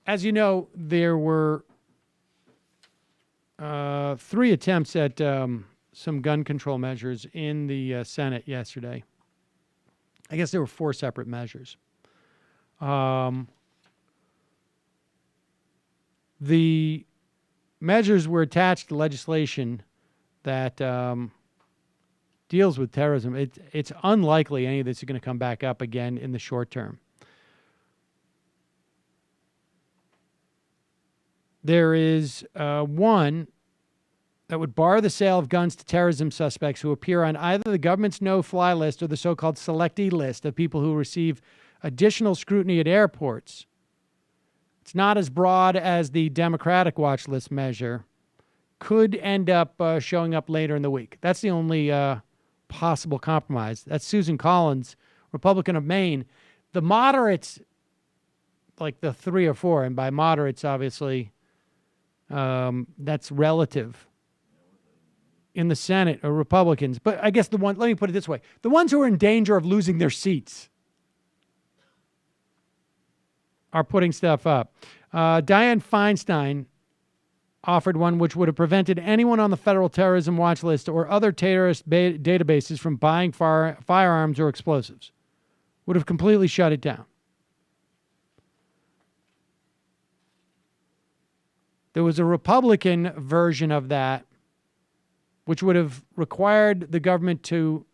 As you know, there were 3 attempts at some gun control measures in the Senate yesterday. I guess there were 4 separate measures. The measures were attached to legislation that deals with terrorism. It's unlikely any of this is going to come back up again in the short term. There is one that would bar the sale of guns to terrorism suspects who appear on either the government's no-fly list or the so-called selectee list of people who receive additional scrutiny at airports. It's not as broad as the Democratic watch list measure. Could end up showing up later in the week. That's the only possible compromise. That's Susan Collins, Republican of Maine. The moderates, like the 3 or 4, and by moderates, obviously, that's relative. In the Senate are Republicans. But I guess let me put it this way. The ones who are in danger of losing their seats are putting stuff up. Dianne Feinstein offered one which would have prevented anyone on the federal terrorism watch list or other terrorist databases from buying firearms or explosives. Would have completely shut it down. There was a Republican version of that, which would have required the government to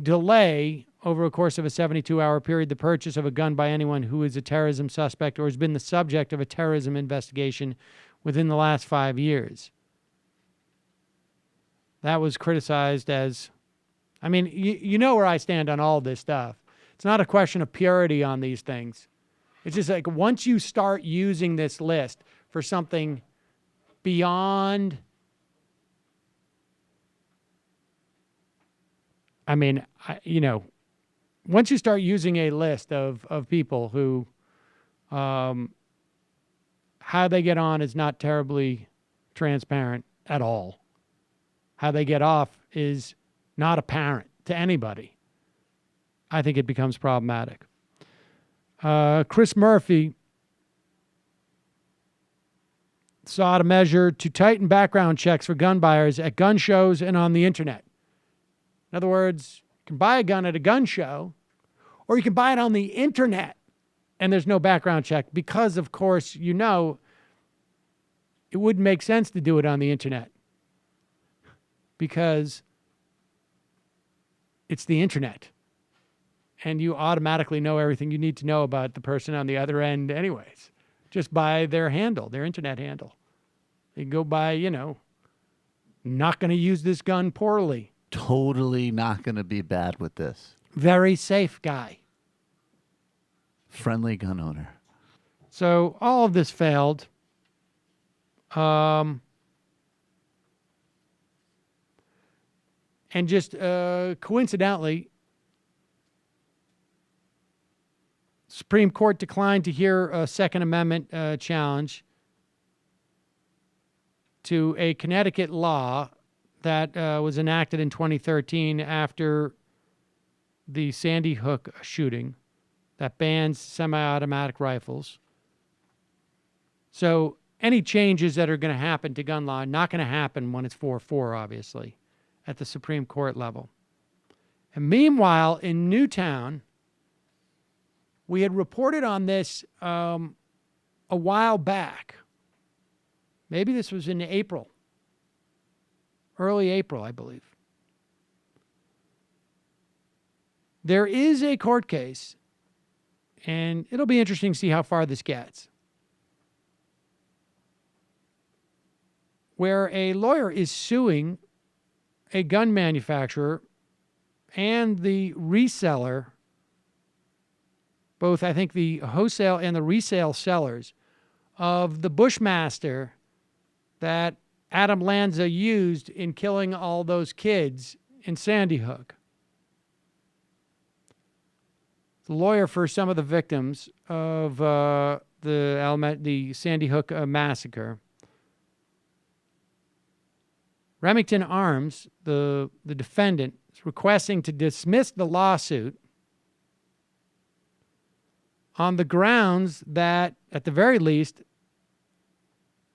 delay over a course of a 72-hour period the purchase of a gun by anyone who is a terrorism suspect or has been the subject of a terrorism investigation within the last 5 years. That was criticized as, I mean, you know where I stand on all this stuff. It's not a question of purity on these things. It's just like once you start using this list for something beyond, I mean, once you start using a list of people who, how they get on is not terribly transparent at all. How they get off is not apparent to anybody. I think it becomes problematic. Chris Murphy sought a measure to tighten background checks for gun buyers at gun shows and on the internet. In other words, you can buy a gun at a gun show, or you can buy it on the internet, and there's no background check because, of course, it wouldn't make sense to do it on the internet because it's the internet, and you automatically know everything you need to know about the person on the other end anyways, just by their handle, their internet handle. You can go by, not going to use this gun poorly. Totally not going to be bad with this. Very safe guy. Friendly gun owner. So all of this failed. And just coincidentally, Supreme Court declined to hear a Second Amendment challenge to a Connecticut law that was enacted in 2013 after the Sandy Hook shooting that bans semi-automatic rifles. So any changes that are going to happen to gun law are not going to happen when it's 4-4, obviously, at the Supreme Court level. And meanwhile, in Newtown, we had reported on this a while back. Maybe this was in April. Early April, I believe. There is a court case, and it'll be interesting to see how far this gets, where a lawyer is suing a gun manufacturer and the reseller, both I think the wholesale and the resale sellers, of the Bushmaster that Adam Lanza used in killing all those kids in Sandy Hook. The lawyer for some of the victims of the Sandy Hook massacre, Remington Arms, the defendant, is requesting to dismiss the lawsuit on the grounds that, at the very least,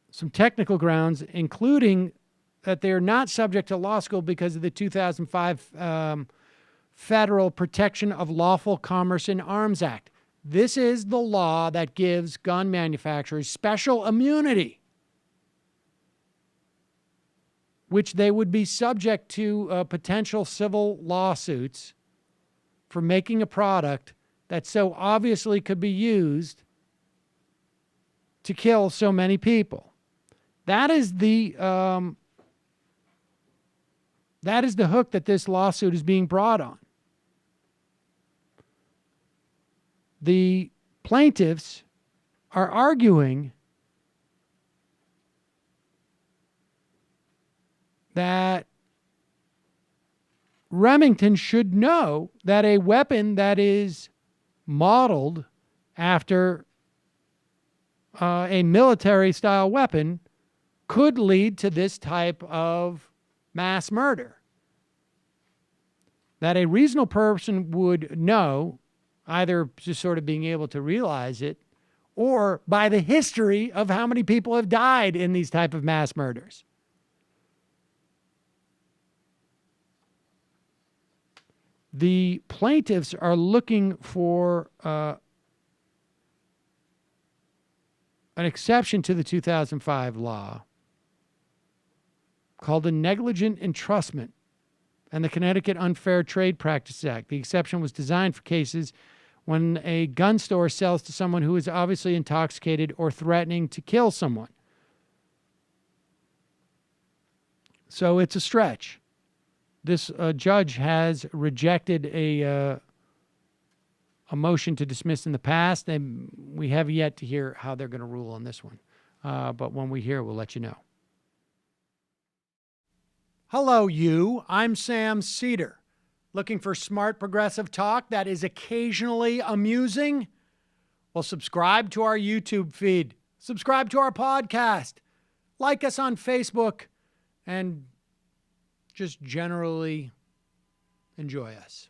some technical grounds, including that they are not subject to law school because of the 2005 Federal Protection of Lawful Commerce in Arms Act. This is the law that gives gun manufacturers special immunity, which they would be subject to potential civil lawsuits for making a product that so obviously could be used to kill so many people. That is the hook that this lawsuit is being brought on. The plaintiffs are arguing that Remington should know that a weapon that is modeled after a military-style weapon could lead to this type of mass murder. That a reasonable person would know, either just sort of being able to realize it, or by the history of how many people have died in these type of mass murders. The plaintiffs are looking for an exception to the 2005 law called a negligent entrustment and the Connecticut Unfair Trade Practices Act. The exception was designed for cases when a gun store sells to someone who is obviously intoxicated or threatening to kill someone. So it's a stretch. This judge has rejected a motion to dismiss in the past, and we have yet to hear how they're going to rule on this one. But when we hear, we'll let you know. Hello, you. I'm Sam Seder. Looking for smart progressive talk that is occasionally amusing? Well, subscribe to our YouTube feed. Subscribe to our podcast. Like us on Facebook. And just generally enjoy us.